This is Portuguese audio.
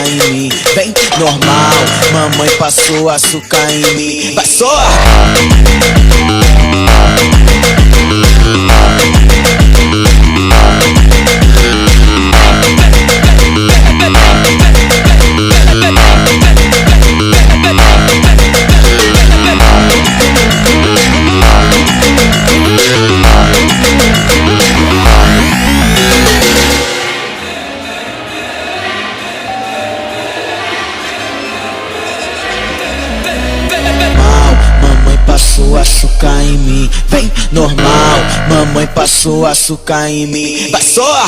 em mim. Vem, normal, mamãe passou açúcar em mim. Vai só! Passou açúcar em mim, vem normal, mamãe passou açúcar em mim. Vai só!